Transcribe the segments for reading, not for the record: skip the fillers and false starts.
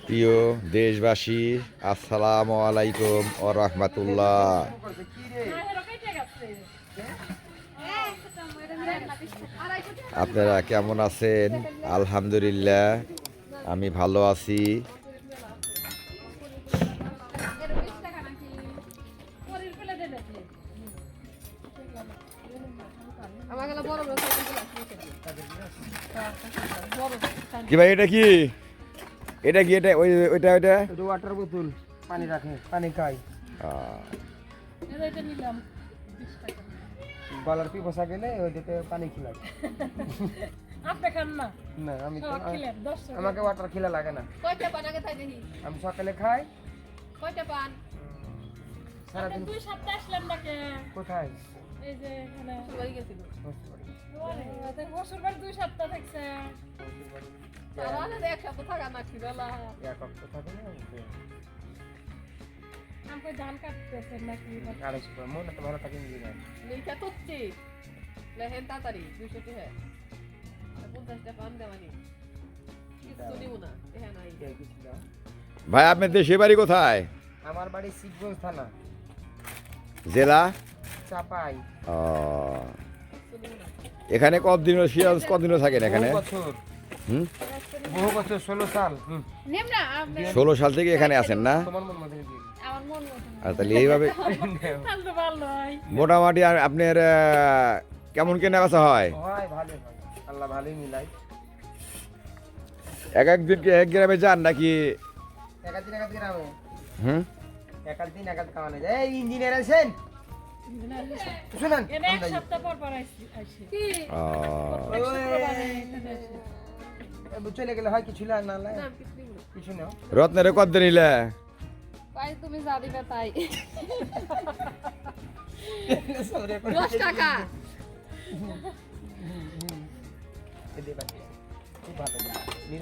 প্রিয় দেশবাসী, আসসালামু আলাইকুম ও রহমতুল্লাহ। আপনারা কেমন আছেন? আলহামদুলিল্লাহ আমি ভালো আছি। কি ভাই, এটা কি? এটা কি? এটা ওইটা ওয়াটার বোতল, পানি রাখে, পানি খাই। গলার পিপাসা গেলে ওইটাতে পানি খিলাই। আপনি খান না? না, আমি তো খেলেন 10 টাকা। আমাকে ওয়াটার খিলা লাগে না। কয়টা পান আগে তাই দেখি? আমি সকালে খাই। কয়টা পান? সারাদিন আপনি 2 সপ্তাহ আসলেন না কে? কোথায়? এই যে এখানে সবাই গেছিল। বছর বার 2 সপ্তাহ থাকছে। তাহলে এক সপ্তাহ থাকা না কি বলা? এক সপ্তাহ থাকে না? আমাকে ধান কাটতেছেন নাকি? আড়াইশো টাকা। মন এত ভালো থাকে না। লেখা তোচ্ছি লেহেন তাড়াতাড়ি 200 টাকা 50 টাকা পান দেওয়ানি কিছু দিব না হ্যাঁ নাই ভাই, আপনার দেশের বাড়ি কোথায়? আমার বাড়ি শিবগঞ্জ থানা, জেলা? চাপাই। এখানে কতদিন সিরাজ কতদিন থাকেন এখানে? বহু বছর, হুম, বহু বছর, 16 সাল। নেম না আপনি 16 সাল থেকে এখানে আছেন না? তোমার মন মতো দিন। আমার মন মতো। আর তাহলে এইভাবে তাহলে তো ভালো হয়। মোটামুটি আর আপনার কেমন কেনা বেচা হয়? হয়, ভালো হয়, আল্লাহ ভালোই মিলাই। এক একদিন কি এক গ্রামে যান নাকি? একাদিন গ্রামে, হুম, একাদিন কামানো যায়। এই ইঞ্জিনিয়ার আছেন, শুনেন। এনে এক সপ্তাহ পর পর আইছি। কি চলে গেলে হয় কিছু না, না নাম কিছু দিব না কিছু না। রত্নের কত নিলে? ভাই তুমি যা দিবে তাই 10 টাকা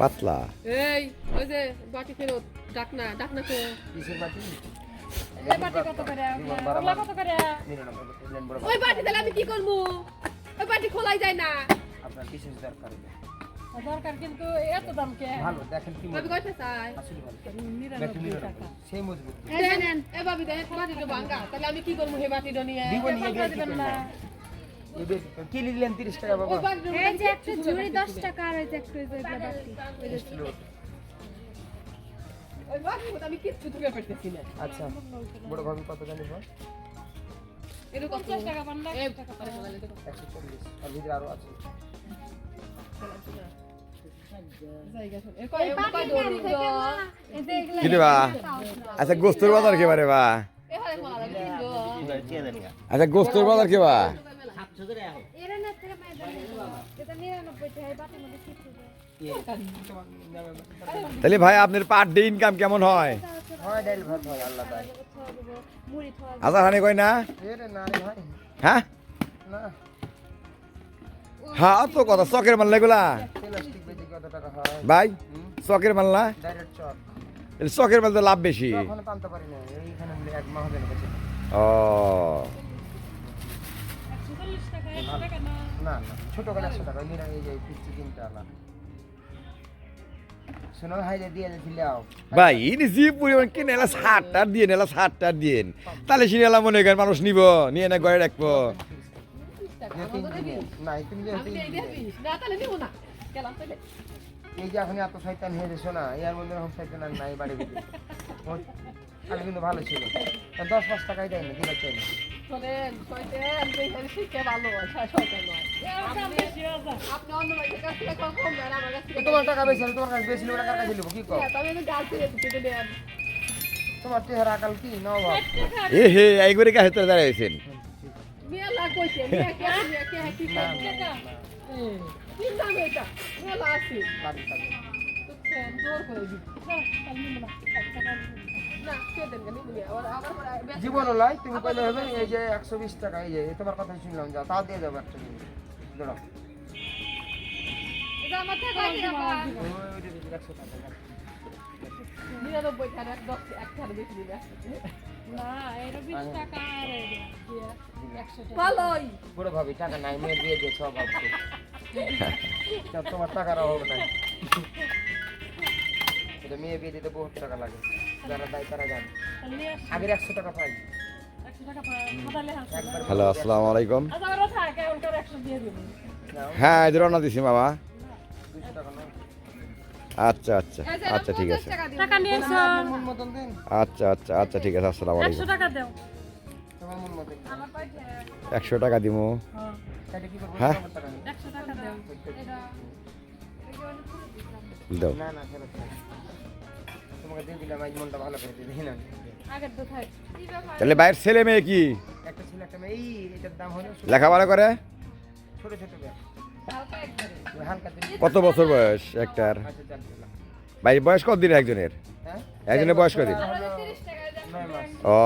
পাতলা। এই ওই যে বাটি ফেরত ডাকনা ডাকনা তো কিসের বাটি? এই বাটি কত করে? ওগুলা কত করে? ওই বাটি দিলে আমি কি করব ওই বাটি খোলাই যায় না আপনার বিশেষ দরকার হলে। দরকার কিন্তু এত দাম কে? ভালো দেখেন কি ভাবি কইতে চাই আসলে ভালো। 99 টাকা। সেই মজবুত। নেন এ ভাবি দেখ বাটি তো ভাঙা তাহলে আমি কি করব হে বাটি নিয়ে দিব নিয়ে গিয়ে কি দিবেন না। করবেন? কি নিলেন 30 টাকা বাবা? ওই বাটি এই যে একটা ঝুড়ি 10 টাকা আর এই যে একটা এগুলা বাটি ওই বাটি আমি কিচ্ছু তুলে পেতেছি না আচ্ছা, বড় ভাবি কত জানি হয়? এরকম 50 টাকা পান না? 1 টাকা পারে বলে দেখো 140 আর ভিতরে আরো আছে। জায়গা শুন এ কয় কয় দৌড় এই যে এগুলা কি দেবা? আচ্ছা, গোস্তর বাজার কে বারে বা? এ হারে মালা লাগে কিনলো আচ্ছা, গোস্তর বাজার কে বা? এর না থেকে মাইদা এটা 99 টাকা এই বাটির মধ্যে কিছু দেয় তাহলে ভাই, আপনার পার ডে ইনকাম কেমন হয়? হয় ডাল ভাত হয়, আল্লাহ তাই। মুড়ি খাওয়া আচ্ছা, হানি কয় না? এর না রে ভাই, হ্যাঁ না। হ্যাঁ, তো কথা চকের মাল এগুলা প্লাস্টিক বেচে কত টাকা হয়? ভাই, চকের মাল না? ডাইরেক্ট চক। চকের মাল তো লাভ বেশি। তখন টানতে পারি না, এইখানে এক মাস হয়ে গেছে। ও 140 টাকা 100 টাকা না। না না, ছোট করে 100 টাকা নিরা এই যে পিচ্ছি তিনটা আলা। শোনো হাই যে দিয়ে দিলাও। ভাই, ইনি যে পরিমাণ কিনে এলা 60 টাকা দিয়ে এলা 60 টাকা দিয়ে তাহলে সিনেলা মনে করেন মানুষ নিব, নিয়ে না গড়ে রাখবো। না, তুমি যে আমি এই দেবি না তাহলে নিব না গেলাম তাহলে এই যে এখন এত শয়তান হয়ে গেছো না, এর মধ্যে এরকম শয়তান আর নাই বাড়ি ভিতরে। আগে কিন্তু ভালো ছিল। 10-5 টাকাই দেয় না, দিবার চাই না। শোনেন শয়তান দেখেন শিখে ভালো হয় শয়তান নয় দাম বেশি হয়ে যায়। আপনি অন্য ভাইয়ের কাছ থেকে কম দেন আমার কাছ থেকে তোমার টাকা বেশি, তোমার কাছে বেশি টাকা কাছে নিব কি কর? আমি তো গাছ থেকে কেটে দেন তোমার চেহারা আকাল কি নাও বাবা। এ হে, এই করে কাছে তো দাঁড়াইছেন। মেলা কইছে মেলা কে কি না, করে না, না, কি নাম এটা মেলা আছে লাগবে, লাগবে। বুঝছেন জোর করে দিই হ্যাঁ, তাহলে নিব না। 1 টাকা নিব না। না কে দেন কেন নিবি আবার আবার জীবন লাই তুমি কইলে হবে এই যে 120 টাকা, এই যে তোমার কথা শুনলাম, যা তাও দিয়ে যাবো একটা জিনিস ধরো। এটা আমার থেকে কই বাবা ওই যে 100 টাকা। 99 টাকা 10 এক টাকা বেশি দিবে না, এটা 20 টাকা আর এই যে 100 টাকা। ভালোই বড় ভাবি টাকা নাই, মেয়ে দিয়ে দিয়ে সব ভাবছে। তোমার টাকার অভাব নাই। এটা মেয়ে বিয়ে দিতে বহুত টাকা লাগে, যারা দেয় তারা জানে। তাহলে নিয়ে আসি। আগের 100 টাকা পাই 100 টাকা খাতালে হাসি। একবার। হ্যালো, আসসালামু আলাইকুম। আচ্ছা ওরা থাকে ওনকার 100 দিয়ে দিব। হ্যাঁ, এই যে রওনা দিছি মামা। 200 টাকা নয়। আচ্ছা আচ্ছা আচ্ছা, ঠিক আছে। টাকা নিয়ে এসো। আপনার মন মতন দেন, আচ্ছা আচ্ছা আচ্ছা, ঠিক আছে। আসসালামু 100 আলাইকুম। টাকা দাও। তোমার মন মতন। আমার পাইছে। 100 টাকা দিমু। হ্যাঁ, তাইলে কি করবো? হ্যাঁ? আমার টাকা নেই। 100 টাকা দাও। দাও। না না, ফেরত চাই। তোমাকে দিয়ে দিলাম, আজ মনটা ভালো করে দিয়ে দিলাম। আগের তো থাক। তাহলে বাইরের ছেলে মেয়ে কি একটা ছিল একটা মেয়ে, এটার দাম হলো লেখাপড়া করে? ছোট ছোট ব্যাগ, হালকা দিন। কত বছর বয়স একটার? আচ্ছা চাল দিলাম। ভাই বয়স কত দিন একজনের? হ্যাঁ, একজনের বয়স কত দিন? 9 মাস। ও,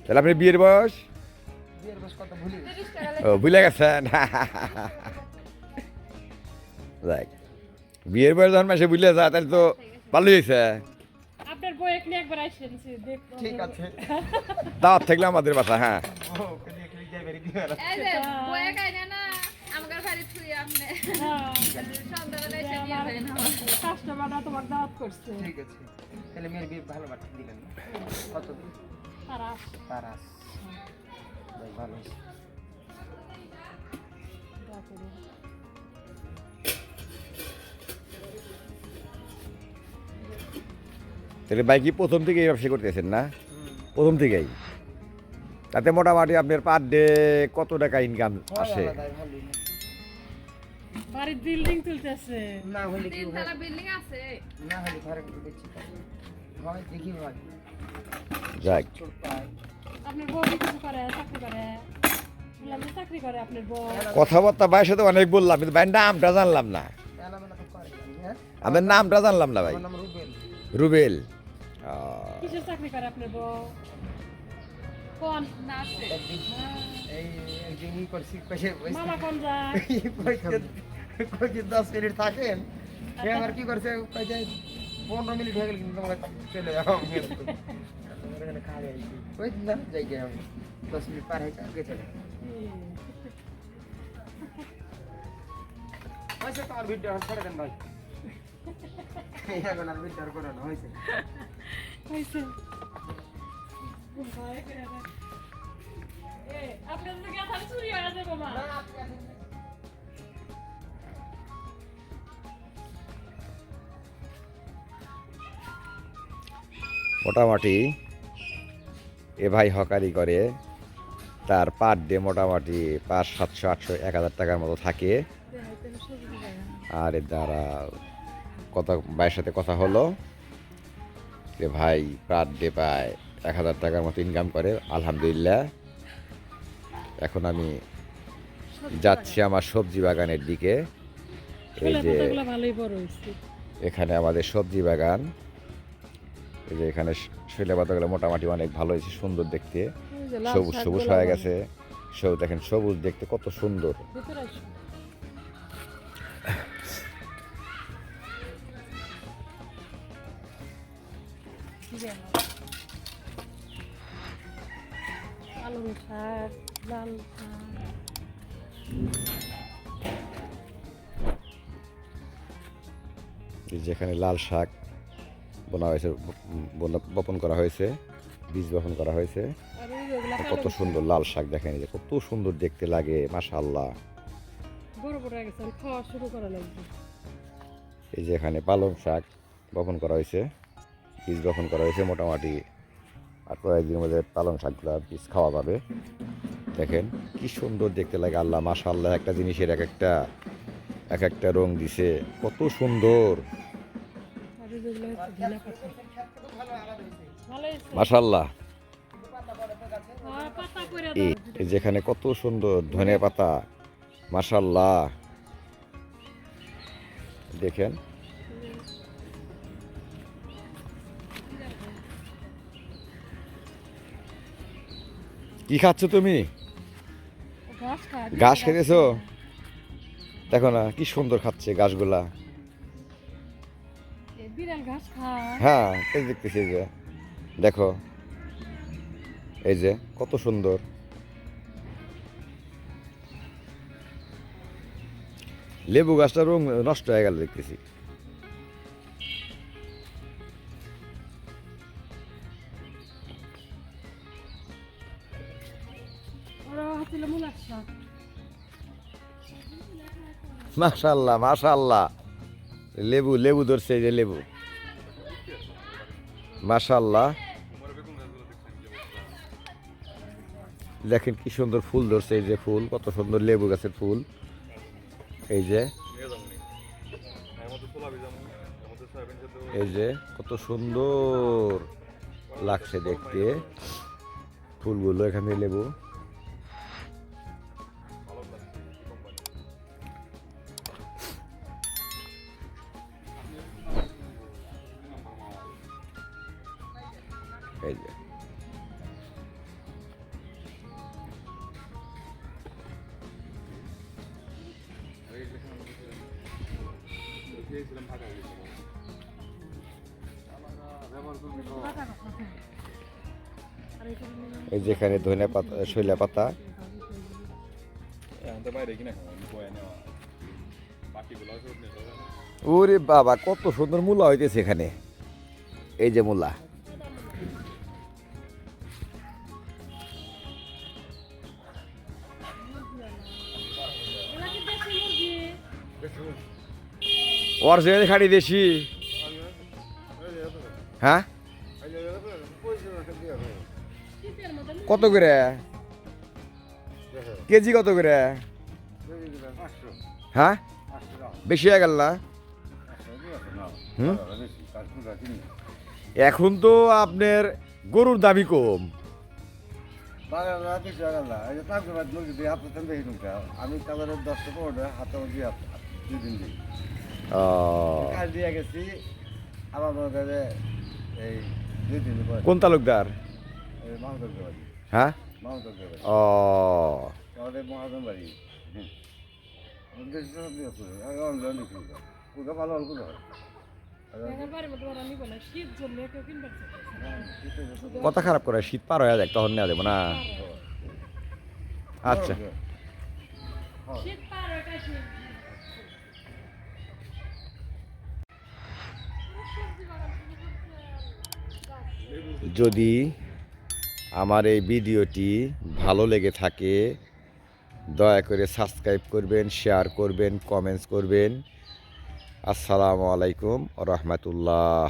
তাহলে আপনি বিয়ের বয়স? বিয়ের বয়স কত ভুলি গেছি। ও, ভুলে গেছেন। দেখ, বিয়ের বয়স যখন মাসে ভুলে যায় তাহলে তো ভালোই হয়েছে। আপনার বই নিয়ে একবার আইসেন দেখো। ঠিক আছে। দাওয়াত থাকলে আমাদের বাসা। হ্যাঁ, ওকে দিয়ে খেলে যাই বেরি দিও না। এই যে বয়ে গাইনা না আমার বাড়ি থুই আপনি হ্যাঁ, সন্ধ্যাবেলা এসে নিয়ে যাবেন কাস্টমাররা তোমার দাওয়াত করছে। ঠিক আছে, তাহলে মেয়ের বিয়ে ভালো বাড়তে দিলেন না। কত দিন? তারা তারাস ভাই, ভালো হয়েছে। দোয়া করো। তাহলে ভাই কি প্রথম থেকেই ব্যবসা করতেছেন না? প্রথম থেকেই? তাতে মোটামুটি আপনার পার ডে কত টাকা ইনকাম আসে? আলাদাই ভালোই না। বাড়ির বিল্ডিং তুলতেছে। না হলে কি হয়? তিনতলা বিল্ডিং আছে না হলে ঘরে কিছু দেখছি হয়, দেখি হয়। যাক, ছোট পায়। আপনার বউ কি কিছু করে, চাকরি করে? বললাম যে চাকরি করে আপনার বউ। কথাবার্তা ভাইয়ের সাথে অনেক বললাম, কিন্তু ভাইয়ের নামটা জানলাম না। এলামেলা তো করে, হ্যাঁ? আপনার নামটা জানলাম না ভাই। আমার নাম রুবেল। রুবেল। কিসের চাকরি করে আপনার বউ? কোন নাচে একদিন এই একদিন ই করছি, কইছে মামা কোন যায়? 10 মিনিট থাকেন, সে আবার কি করছে, কইছে 15 মিনিট হয়ে গেল কিন্তু তোমাকে চলে যাও। আমি এখানে খাই আইছি, কই না যাই গে আমি 10 মিনিট পার হয়ে গেছে। হয়েছে তোমার ভিডিও ছেড়ে দেন ভাই। এখন আর ভিডিও করো না, হয়েছে। হয়েছে। ভয় করে না। আপনার দিকে তাহলে চুরি হয়ে যাবে মা। মোটামুটি এ ভাই হকারি করে, তার পার ডে মোটামুটি 500, 700, 1000 টাকার মতো থাকে। আর এর দ্বারা ভাইয়ের সাথে কথা হলো যে ভাই পার ডে পায় 1000 টাকার মতো ইনকাম করে। আলহামদুলিল্লাহ। এখন আমি যাচ্ছি আমার সবজি বাগানের দিকে। এই যে ছেলেগুলো ভালোই বড় হয়েছে। এখানে আমাদের সবজি বাগান, এই যে এখানে শৈলা পাতাগুলো মোটামুটি অনেক ভালো হয়েছে, সুন্দর দেখতে। সবুজ সবুজ হয়ে গেছে। সবুজ দেখেন, সবুজ দেখতে কত সুন্দর। ভিতরে আসো। পালং শাক, লাল শাক। যেখানে লাল শাক বোনা হয়েছে, বপন করা হয়েছে, বীজ বপন করা হয়েছে। আর ওই যে ওগুলা কত পালং সুন্দর লাল শাক দেখেন, এই যে কত সুন্দর দেখতে লাগে, মাশাআল্লাহ। বড় বড় হয়ে গেছে, খাওয়া শুরু করা লাগবে। এই যে এখানে পালং শাক বপন করা হয়েছে, বীজ বপন করা হয়েছে। মোটামুটি আর কয়েকদিনের মধ্যে পালং শাকগুলো বীজ খাওয়া যাবে। দেখেন কি সুন্দর দেখতে লাগে, আল্লাহ মাশাআল্লাহ। একটা জিনিসের এক একটা রং দিছে, কত সুন্দর আর ওই যেগুলো হচ্ছে ধনে পাতা। ভালো হয়েছে। মাশাআল্লাহ। পাতা করে এই যেখানে কত সুন্দর ধনে পাতা, মাশাআল্লাহ। দেখেন কি খাচ্ছ তুমি? ঘাস খায়। ঘাস খেতেছো? দেখো না কি সুন্দর খাচ্ছে ঘাসগুলা। বিড়াল ঘাস খায়। হ্যাঁ, এই দেখতেছি, এই যে দেখো, এই যে কত সুন্দর। লেবু গাছটার রং নষ্ট হয়ে গেল দেখতেছি। ছিল মুলার শাক। মাশাল্লাহ মাশাল্লাহ, লেবু লেবু ধরছে, এই যে লেবু, মাশাল্লাহ। দেখেন কি সুন্দর ফুল ধরছে, এই যে ফুল, কত সুন্দর লেবু গাছের ফুল, এই যে এই যে কত সুন্দর লাগছে দেখতে ফুলগুলো, এখানে লেবু। এই যে এই যেখানে ধনে পাতা, শৈলা পাতা, ওরে বাবা কত সুন্দর মূলা হইতেছে এখানে, এই যে মূলা। এগুলা কি দেশি মুরগি? অরিজিনাল খাঁটি দেশি, হ্যাঁ শীতের মধ্যে কত করে কেজি, কত করে? হ্যাঁ বেশি হয়ে গেল না? হুম? এখন তো আপনার গরুর দামই কম। আমি কালারের 10-15 হাতে দিয়ে 2 দিন দিই, ও, কাজ দিয়ে গেছি আবার মনে করে এই 2 দিন পরে কোন তালুকদার? এই মাহমুদ বাড়ি, হ্যাঁ, মাহমুদ বাড়ি ও, আমাদের মহাজন বাড়ি। ভালো অল্প একেবারে মতো ওরা নিব না, শীত জমলে কেউ কিনবার চাইছে না। কথা খারাপ করে, শীত পার হয়ে যাক তখন নেওয়া যাবো না। আচ্ছা, শীত পার হয়ে গেছে। যদি আমার এই ভিডিওটি ভালো লেগে থাকে দয়া করে সাবস্ক্রাইব করবেন, শেয়ার করবেন, কমেন্টস করবেন। আসসালামু আলাইকুম ওয়া রাহমাতুল্লাহ।